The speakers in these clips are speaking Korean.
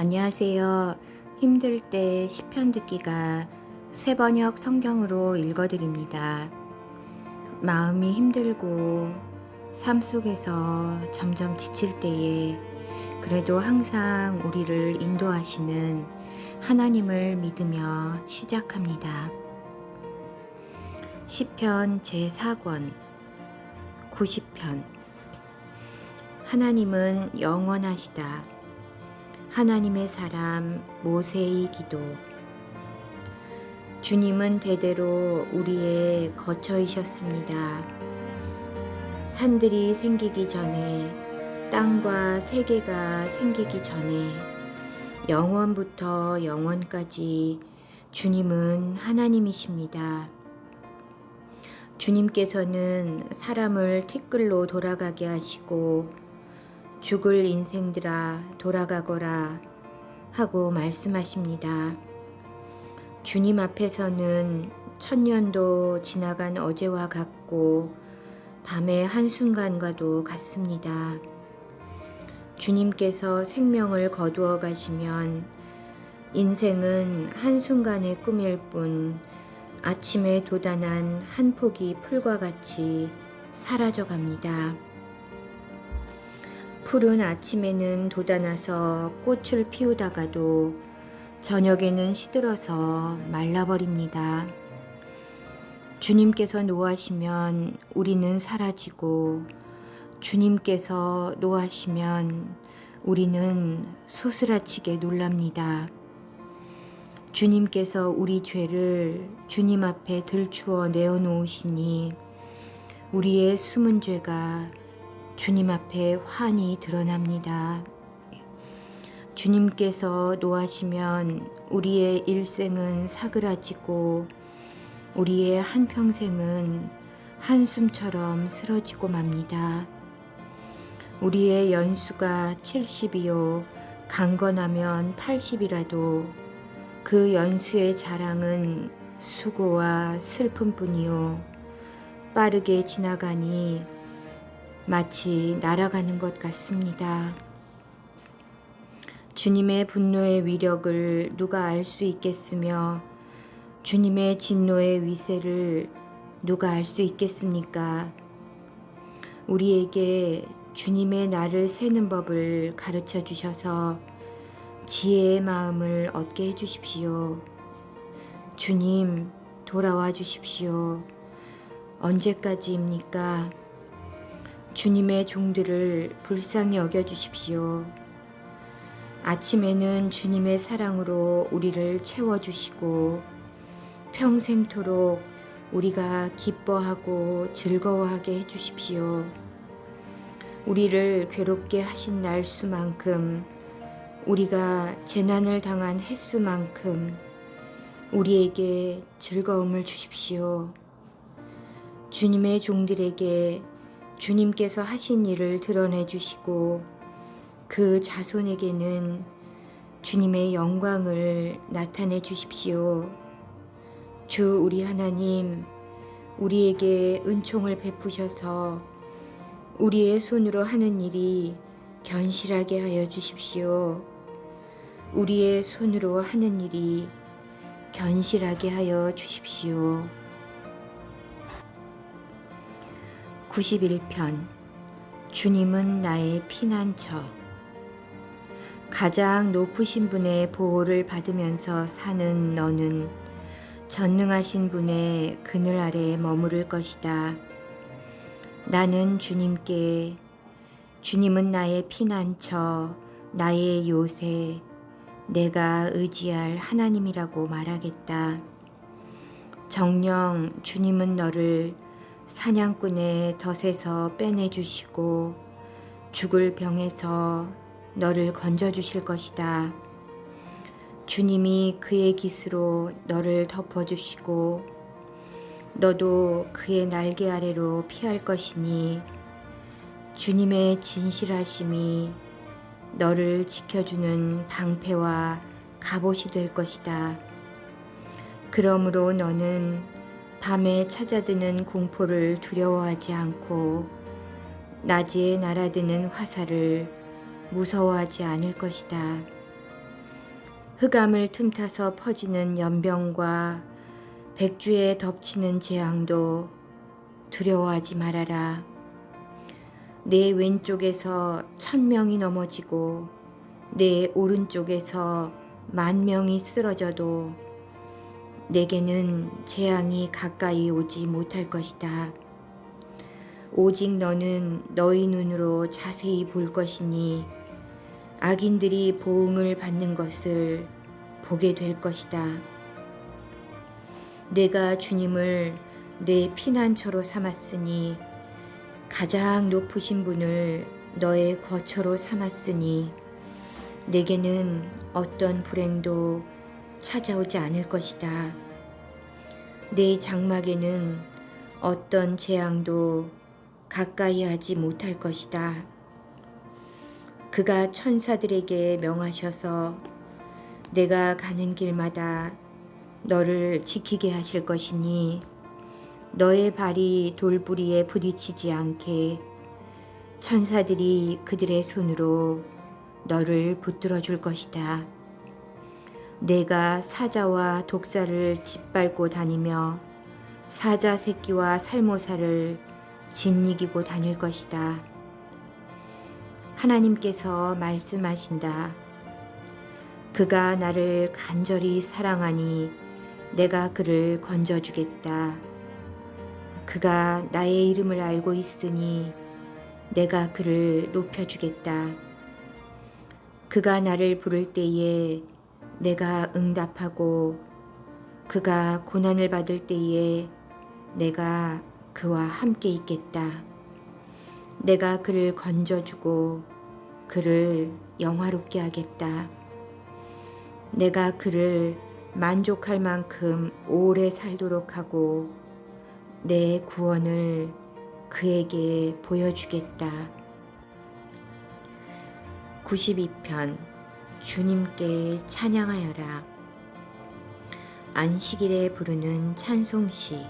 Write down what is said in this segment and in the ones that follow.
안녕하세요. 힘들 때 시편 듣기가 새번역 성경으로 읽어드립니다. 마음이 힘들고 삶 속에서 점점 지칠 때에 그래도 항상 우리를 인도하시는 하나님을 믿으며 시작합니다. 시편 제4권 90편. 하나님은 영원하시다. 하나님의 사람 모세의 기도. 주님은 대대로 우리의 거처이셨습니다. 산들이 생기기 전에, 땅과 세계가 생기기 전에, 영원부터 영원까지 주님은 하나님이십니다. 주님께서는 사람을 티끌로 돌아가게 하시고 죽을 인생들아 돌아가거라 하고 말씀하십니다. 주님 앞에서는 천년도 지나간 어제와 같고 밤의 한순간과도 같습니다. 주님께서 생명을 거두어 가시면 인생은 한순간의 꿈일 뿐 아침에 돋아난 한 포기 풀과 같이 사라져 갑니다. 푸른 아침에는 돋아나서 꽃을 피우다가도 저녁에는 시들어서 말라버립니다. 주님께서 노하시면 우리는 사라지고 주님께서 노하시면 우리는 소스라치게 놀랍니다. 주님께서 우리 죄를 주님 앞에 들추어 내어놓으시니 우리의 숨은 죄가 주님 앞에 환히 드러납니다. 주님께서 노하시면 우리의 일생은 사그라지고 우리의 한평생은 한숨처럼 쓰러지고 맙니다. 우리의 연수가 70이요 강건하면 80이라도 그 연수의 자랑은 수고와 슬픔뿐이요 빠르게 지나가니 마치 날아가는 것 같습니다. 주님의 분노의 위력을 누가 알 수 있겠으며 주님의 진노의 위세를 누가 알 수 있겠습니까? 우리에게 주님의 날을 세는 법을 가르쳐 주셔서 지혜의 마음을 얻게 해 주십시오. 주님, 돌아와 주십시오. 언제까지입니까? 주님의 종들을 불쌍히 여겨주십시오. 아침에는 주님의 사랑으로 우리를 채워주시고 평생토록 우리가 기뻐하고 즐거워하게 해주십시오. 우리를 괴롭게 하신 날수만큼 우리가 재난을 당한 횟수만큼 우리에게 즐거움을 주십시오. 주님의 종들에게 주님께서 하신 일을 드러내 주시고 그 자손에게는 주님의 영광을 나타내 주십시오. 주 우리 하나님, 우리에게 은총을 베푸셔서 우리의 손으로 하는 일이 견실하게 하여 주십시오. 우리의 손으로 하는 일이 견실하게 하여 주십시오. 91편. 주님은 나의 피난처. 가장 높으신 분의 보호를 받으면서 사는 너는 전능하신 분의 그늘 아래 머무를 것이다. 나는 주님께 주님은 나의 피난처, 나의 요새, 내가 의지할 하나님이라고 말하겠다. 정녕 주님은 너를 사냥꾼의 덫에서 빼내주시고 죽을 병에서 너를 건져주실 것이다. 주님이 그의 깃으로 너를 덮어주시고 너도 그의 날개 아래로 피할 것이니 주님의 진실하심이 너를 지켜주는 방패와 갑옷이 될 것이다. 그러므로 너는 밤에 찾아드는 공포를 두려워하지 않고 낮에 날아드는 화살을 무서워하지 않을 것이다. 흑암을 틈타서 퍼지는 연병과 백주에 덮치는 재앙도 두려워하지 말아라. 내 왼쪽에서 1000명이 넘어지고 내 오른쪽에서 10,000명이 쓰러져도 내게는 재앙이 가까이 오지 못할 것이다. 오직 너는 너희 눈으로 자세히 볼 것이니 악인들이 보응을 받는 것을 보게 될 것이다. 내가 주님을 내 피난처로 삼았으니 가장 높으신 분을 너의 거처로 삼았으니 내게는 어떤 불행도 찾아오지 않을 것이다. 내 장막에는 어떤 재앙도 가까이 하지 못할 것이다. 그가 천사들에게 명하셔서 내가 가는 길마다 너를 지키게 하실 것이니 너의 발이 돌부리에 부딪히지 않게 천사들이 그들의 손으로 너를 붙들어 줄 것이다. 내가 사자와 독사를 짓밟고 다니며 사자 새끼와 살모사를 짓이기고 다닐 것이다. 하나님께서 말씀하신다. 그가 나를 간절히 사랑하니 내가 그를 건져주겠다. 그가 나의 이름을 알고 있으니 내가 그를 높여주겠다. 그가 나를 부를 때에 내가 응답하고 그가 고난을 받을 때에 내가 그와 함께 있겠다. 내가 그를 건져주고 그를 영화롭게 하겠다. 내가 그를 만족할 만큼 오래 살도록 하고 내 구원을 그에게 보여주겠다. 92편 주님께 찬양하여라. 안식일에 부르는 찬송시.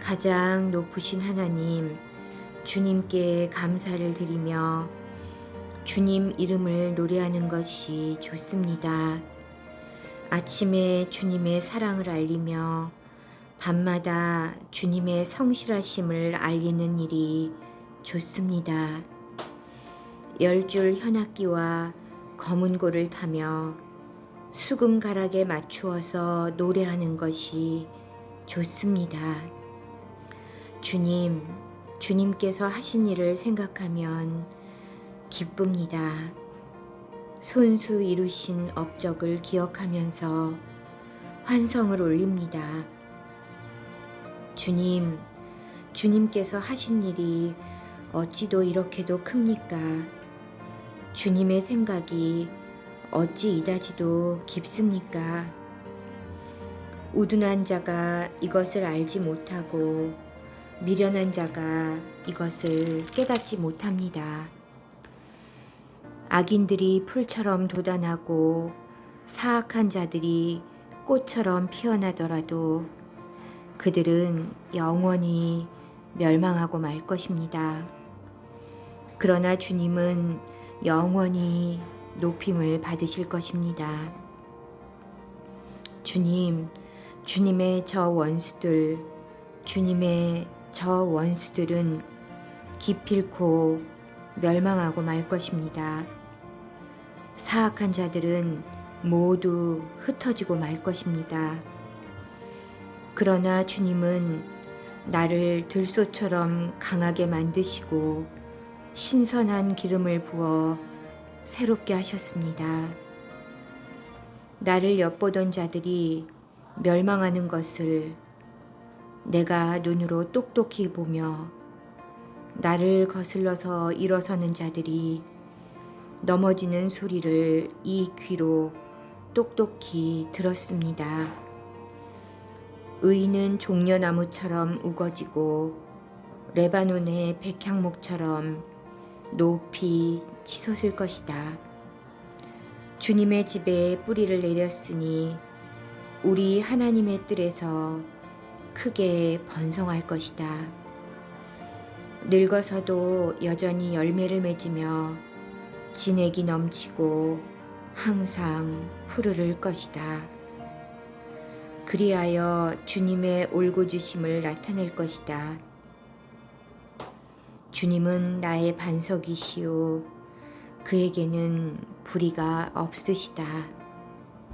가장 높으신 하나님, 주님께 감사를 드리며 주님 이름을 노래하는 것이 좋습니다. 아침에 주님의 사랑을 알리며 밤마다 주님의 성실하심을 알리는 일이 좋습니다. 10줄 현악기와 검은고를 타며 수금가락에 맞추어서 노래하는 것이 좋습니다. 주님께서 하신 일을 생각하면 기쁩니다. 손수 이루신 업적을 기억하면서 환성을 올립니다. 주님께서 하신 일이 어찌도 이렇게도 큽니까? 주님의 생각이 어찌 이다지도 깊습니까? 우둔한 자가 이것을 알지 못하고 미련한 자가 이것을 깨닫지 못합니다. 악인들이 풀처럼 돋아나고 사악한 자들이 꽃처럼 피어나더라도 그들은 영원히 멸망하고 말 것입니다. 그러나 주님은 영원히 높임을 받으실 것입니다. 주님의 저 원수들은 기필코 멸망하고 말 것입니다. 사악한 자들은 모두 흩어지고 말 것입니다. 그러나 주님은 나를 들소처럼 강하게 만드시고 신선한 기름을 부어 새롭게 하셨습니다. 나를 엿보던 자들이 멸망하는 것을 내가 눈으로 똑똑히 보며 나를 거슬러서 일어서는 자들이 넘어지는 소리를 이 귀로 똑똑히 들었습니다. 의인은 종려나무처럼 우거지고 레바논의 백향목처럼 높이 치솟을 것이다. 주님의 집에 뿌리를 내렸으니 우리 하나님의 뜰에서 크게 번성할 것이다. 늙어서도 여전히 열매를 맺으며 진액이 넘치고 항상 푸르를 것이다. 그리하여 주님의 올고주심을 나타낼 것이다. 주님은 나의 반석이시오. 그에게는 불의가 없으시다.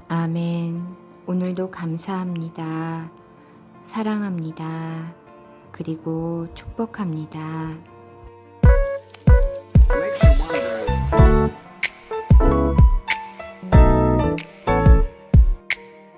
아멘. 오늘도 감사합니다. 사랑합니다. 그리고 축복합니다.